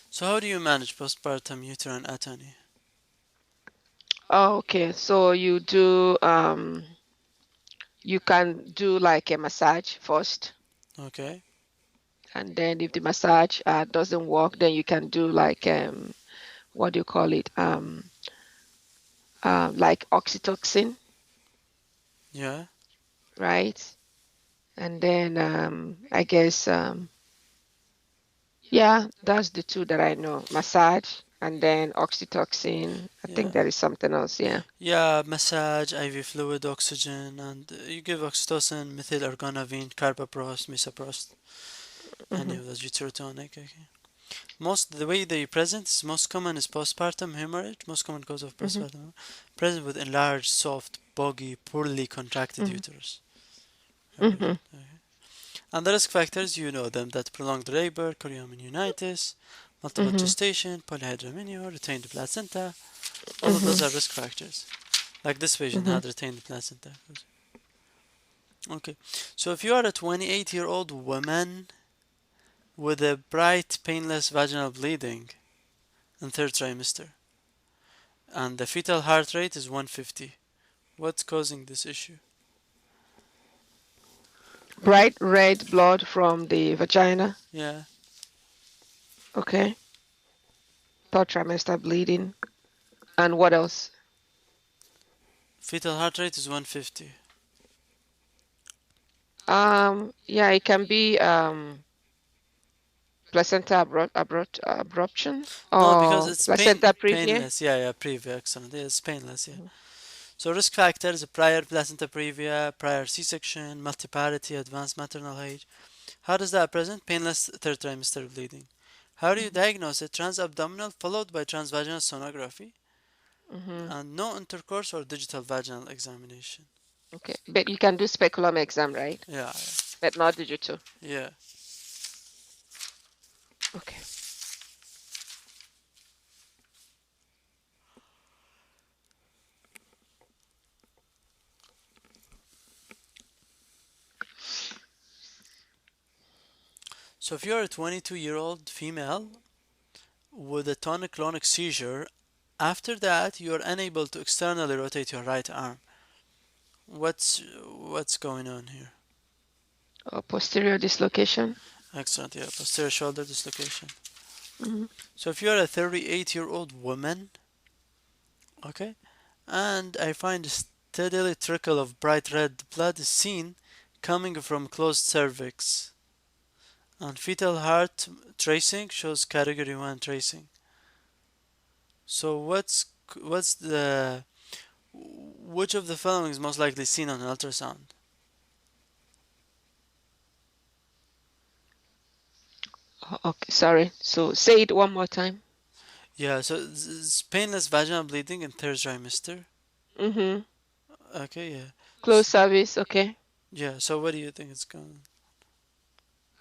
So how do you manage postpartum uterine atony? Oh, okay, so you can do like a massage first, Okay. and then if the massage doesn't work, then you can do like what do you call it? Like oxytocin, Yeah. right? And then I guess yeah, that's the two that I know. Massage And then oxytocin. I Yeah. think there is something else. Yeah. Yeah, massage, IV fluid, oxygen, and you give oxytocin, methyl ergonavine, carbaprost, misoprost, any Mm-hmm. of those uterotonic. Okay. The way they present is most common is postpartum hemorrhage, most common cause of Mm-hmm. postpartum hemorrhage, present with enlarged, soft, boggy, poorly contracted Mm-hmm. uterus. Very Mm-hmm. good. Okay. And the risk factors, you know them, that prolonged labor, chorioamnionitis, multiple Mm-hmm. gestation, polyhydramnios, retained placenta, all of those are Mm-hmm. risk factors. Like this patient Mm-hmm. had retained placenta. Okay, so if you are a 28-year-old woman with a bright, painless vaginal bleeding in third trimester, and the fetal heart rate is 150, what's causing this issue? Bright red blood from the vagina. Yeah, Okay. Third trimester bleeding. And what else? fetal heart rate is 150. Yeah, it can be placenta abruption No, because or it's placenta previa. painless. Yeah, yeah, previa, excellent. Yeah, it's painless. Yeah. So risk factors: prior placenta previa, prior C-section, multiparity, advanced maternal age. How does that present? Painless third trimester bleeding. How do you Mm-hmm. diagnose it? Transabdominal followed by transvaginal sonography Mm-hmm. and no intercourse or digital vaginal examination. Okay, but you can do speculum exam, right? Yeah, But not digital. yeah. Yeah. Okay. So if you're a 22-year-old female with a tonic-clonic seizure, after that you are unable to externally rotate your right arm. What's going on here? Posterior dislocation. Excellent, yeah, posterior shoulder dislocation. Mm-hmm. So if you're a 38-year-old woman, okay, and I find a steadily trickle of bright red blood is seen coming from closed cervix, and fetal heart tracing shows category 1 tracing. So what's the which of the following is most likely seen on an ultrasound? Okay, sorry. So say it one more time. Yeah, so it's painless vaginal bleeding in third trimester. Mm-hmm. Okay, yeah. Closed service. Okay. Yeah, so what do you think it's going?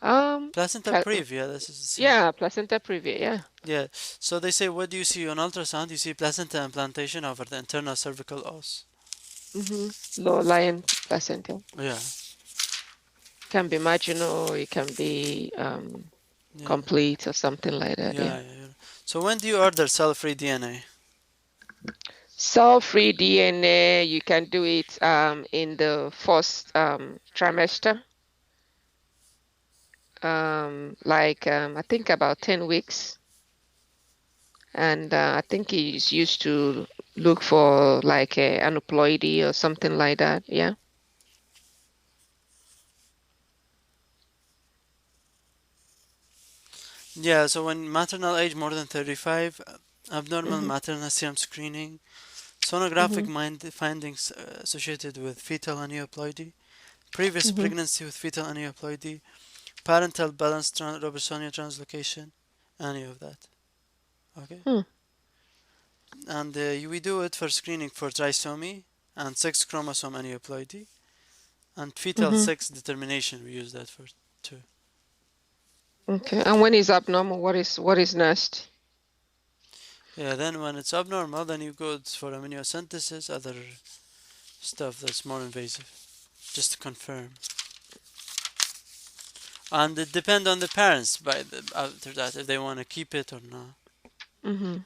Um, Placenta pla- previa, this is the same. yeah, placenta previa. Yeah. Yeah, so they say, what do you see on ultrasound? You see placenta implantation over the internal cervical os. Mm-hmm. Low lying placenta. Yeah, Can be marginal. It can be yeah, complete or something like that. Yeah. yeah. So when do you order cell-free DNA? Cell-free DNA, you can do it in the first trimester, I think about 10 weeks. And I think it's used to look for like a aneuploidy or something like that. Yeah. Yeah, so when maternal age more than 35, abnormal Mm-hmm. maternal serum screening, sonographic Mm-hmm. findings associated with fetal aneuploidy, previous Mm-hmm. pregnancy with fetal aneuploidy, parental balance Robertsonia translocation, any of that. Okay, Hmm. and we do it for screening for trisomy and sex chromosome aneuploidy and fetal Mm-hmm. sex determination. We use that for too. Okay. And when is abnormal, what is next? Yeah, then when it's abnormal, then you go for amniocentesis, other stuff that's more invasive, just to confirm. And it depends on the parents after that if they want to keep it or not. Mm-hmm.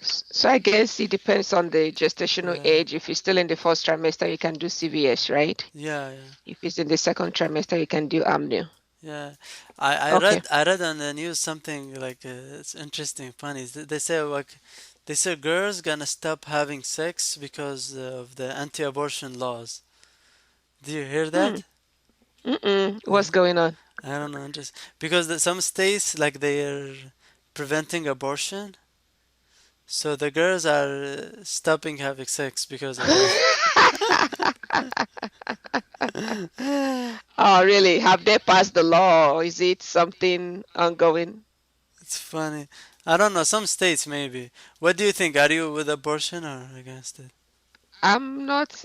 So I guess it depends on the gestational Yeah, age. If it's still in the first trimester, you can do CVS, right? yeah, If it's in the second trimester, you can do amnio. yeah. I read on the news something like it's interesting, funny. They say like they say girls gonna stop having sex because of the anti-abortion laws. Do you hear Hmm. that? What's going on? I don't know, just because some states like they're preventing abortion. So the girls are stopping having sex because of that. Oh, really? Have they passed the law, or is it something ongoing? It's funny. I don't know. Some states maybe. What do you think? Are you with abortion or against it? I'm not,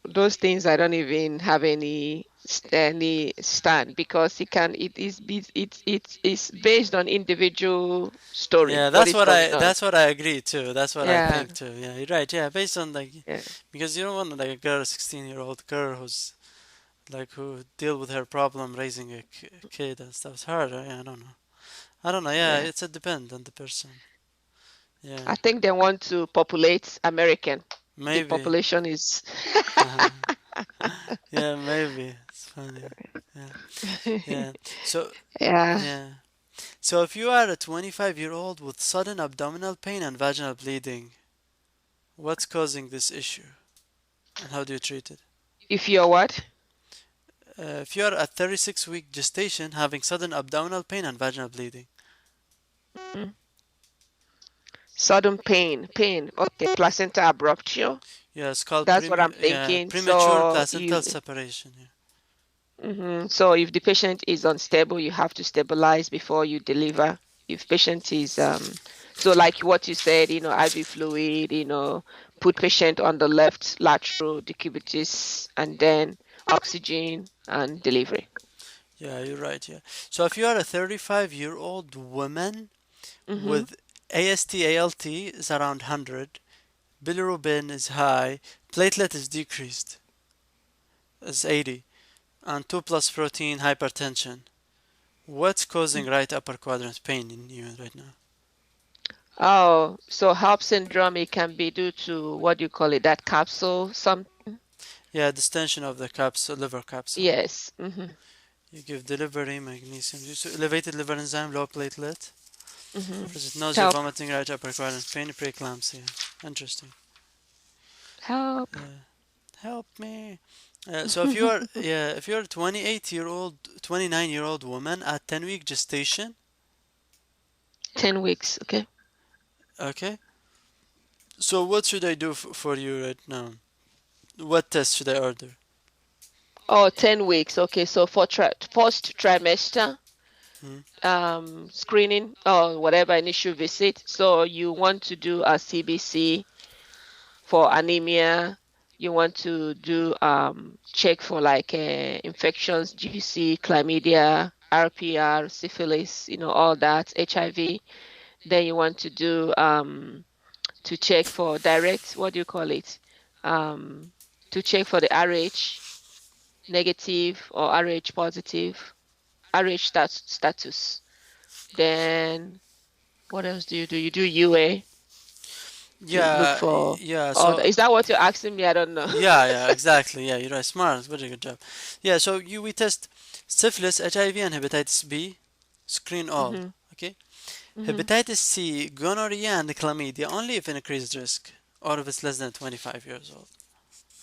those things I don't even have any stand because it's based on individual story, Yeah, what is going on. that's what I agree too. That's what I Yeah, think too. Yeah, you're right. Yeah, based on like yeah, because you don't want like a girl, 16-year-old girl who's like who deal with her problem raising a kid and stuff. It's hard. Yeah, I don't know. I don't know. Yeah, yeah. it's a depend on the person. I Yeah, think they want to populate American. The maybe. population is Yeah, maybe. It's funny. Yeah, yeah. So yeah. yeah. So if you are a 25-year-old with sudden abdominal pain and vaginal bleeding, what's causing this issue and how do you treat it? If you're what? If you are at 36-week gestation having sudden abdominal pain and vaginal bleeding, Mm. Sudden pain. Okay, placenta abruptio. yeah, it's called That's what I'm thinking. premature So placental separation. Yeah. so if the patient is unstable, you have to stabilize before you deliver. If patient is so like what you said, IV fluid, put patient on the left lateral decubitus and then oxygen and delivery. Yeah, you're right. Yeah. So if you are a 35-year-old woman Mm-hmm. with AST/ALT is around 100, bilirubin is high, platelet is decreased, is 80, and 2 plus protein hypertension. What's causing right upper quadrant pain in you right now? Oh, so Hellp syndrome, it can be due to what do you call it, that capsule, some Yeah, distension of the capsule, liver capsule. yes. Mm-hmm. You give delivery, magnesium, use elevated liver enzyme, low platelet. Mm-hmm. Visit nausea, Help. vomiting, right upper quadrant pain, preeclampsia. Interesting. Help. Yeah. Help me. So if you are yeah, if you're a 28-year-old, 29-year-old woman at 10-week gestation, 10 weeks, okay. okay. So what should I do for you right now? What test should I order? Oh, 10 weeks. Okay. So for first trimester Hmm? screening or whatever initial visit. So you want to do a CBC for anemia. You want to do check for like infections, GC, chlamydia, RPR, syphilis, all that, HIV. Then you want to do to check for direct, what do you call it? To check for the RH negative or RH positive, RH status. Then what else do you do? You do UA to look for Yeah. all So that. Is that what you're asking me? I don't know. yeah, exactly. Yeah, you're right. Smart. Very good job. Yeah. So we test syphilis, HIV, and hepatitis B. Screen all. hmm Okay. hmm Hepatitis C, gonorrhea, and chlamydia only if increased risk or if it's less than 25 years old.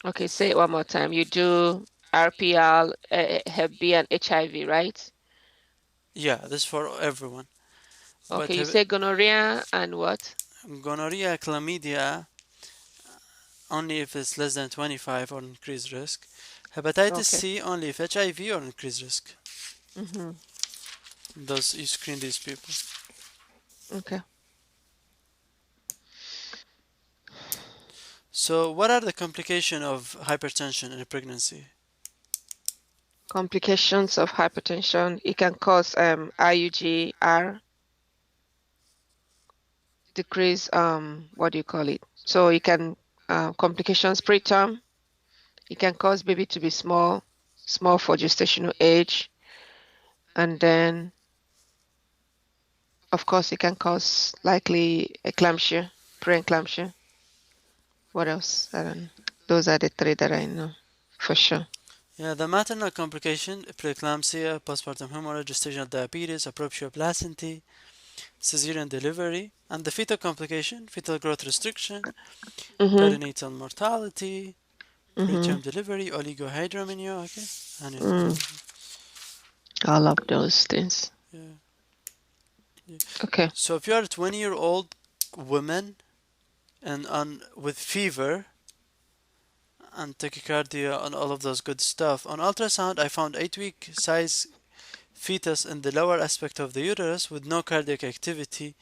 Okay, say it one more time. You do RPL, Hep B, and HIV, right? Yeah, this is for everyone. But Okay, you say gonorrhea and what? gonorrhea, chlamydia only if it's less than 25 or increased risk. Hepatitis Okay. C only if HIV or increased risk. hmm Those you screen these people. Okay. So, what are the complications of hypertension in a pregnancy? Complications of hypertension. It can cause IUGR, decrease what do you call it? So it can complications preterm. It can cause baby to be small for gestational age, and then of course it can cause likely eclampsia, preeclampsia. What else? I don't know. Those are the three that I know for sure. Yeah, the maternal complication, preeclampsia, postpartum hemorrhage, gestational diabetes, aproptia placentae, cesarean delivery, and the fetal complication, fetal growth restriction, Mhm. perinatal mortality, Mhm. preterm delivery, oligohydramnios, okay, and Mm. All of those things. yeah, yeah. Okay. So if you are a 20-year-old women and with fever and tachycardia and all of those good stuff. On ultrasound, I found 8-week size fetus in the lower aspect of the uterus with no cardiac activity,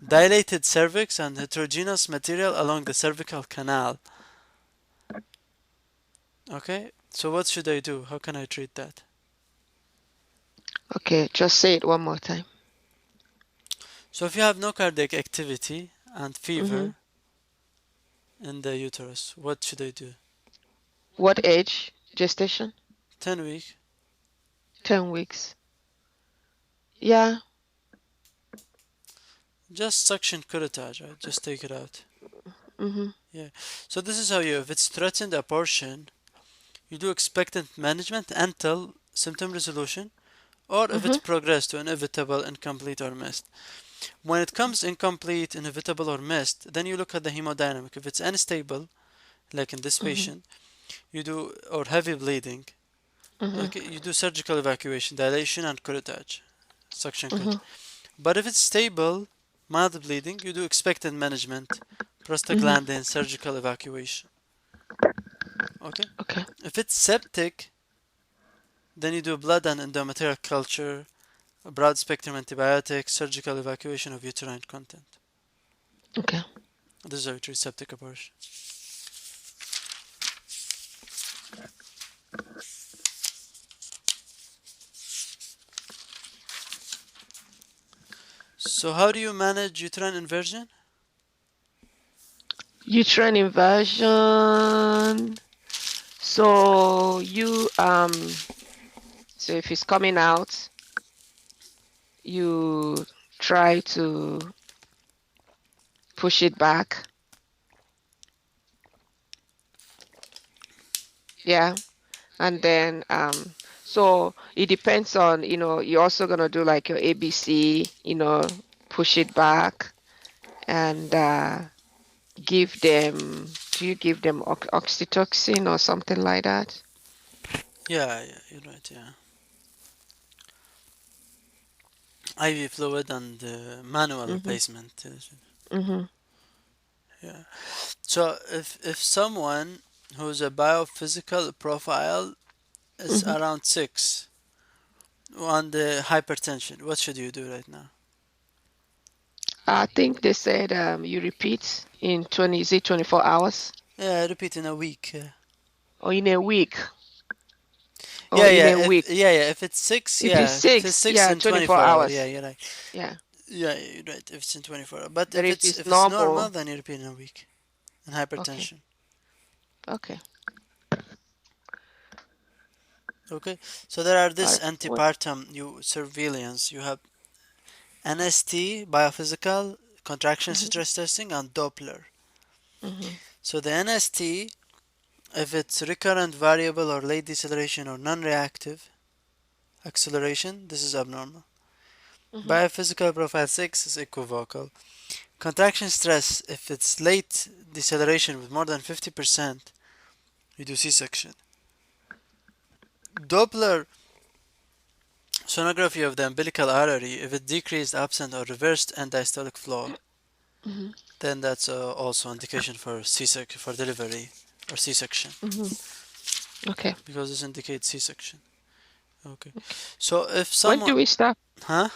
dilated cervix, and heterogeneous material along the cervical canal. Okay, so what should I do? How can I treat that? Okay, just say it one more time. So if you have no cardiac activity and Mm-hmm. fever in the uterus, what should I do? What age? Gestation? 10 week. 10 weeks. Yeah. Just suction curettage, right? Just take it out. Mm-hmm. Yeah. So this is how you, if it's threatened abortion, you do expectant management until symptom resolution, or if it's Mm-hmm. progressed to inevitable, incomplete, or missed. When it comes incomplete, inevitable, or missed, then you look at the hemodynamic. If it's unstable, like in this Mm-hmm. patient, you do, or heavy bleeding, Mm-hmm. okay, you do surgical evacuation, dilation, and curettage, suction cut. Mm-hmm. But if it's stable, mild bleeding, you do expectant management, Mm-hmm. prostaglandin, surgical evacuation. Okay? Okay. If it's septic, then you do blood and endometrial culture, broad spectrum antibiotics, surgical evacuation of uterine content. Okay. This is how you treat septic abortion. So, how do you manage uterine inversion? Uterine inversion. So so if it's coming out, you try to push it back. Yeah. And then so it depends on, you're also gonna do like your ABC, push it back and do you give them oxytocin or something like that? Yeah, you're right, yeah. IV fluid and manual Mm-hmm. replacement. Mm-hmm. Yeah. So, if someone who's a biophysical profile is Mm-hmm. around 6 on the hypertension, what should you do right now? I think they said you repeat in 24 hours Yeah, repeat in a week. or in a week or Yeah, in yeah, a week. if it's 6, If it's yeah. If it's 6, 6 yeah, in 24 24 hours, yeah, hours. you're right. Yeah. Yeah, you're right. If it's in 24 hours. But But if if it's it's if it's normal, normal, then you repeat in a week. And okay. hypertension. Okay. Okay. So there are this What? antepartum surveillance. You have NST, biophysical, contraction Mm-hmm. stress testing, and Doppler. Mm-hmm. So the NST, if it's recurrent variable or late deceleration or non-reactive acceleration, this is abnormal. Mm-hmm. Biophysical profile 6 is equivocal. Contraction stress, if it's late deceleration with more than 50%, you do C-section. Doppler sonography of the umbilical artery, if it decreased, absent, or reversed end diastolic flow, Mm-hmm. then that's also indication for C-section, for delivery or C-section, Mm-hmm. Okay. because this indicates C-section. Okay. Okay. So if When someone, do we stop? huh?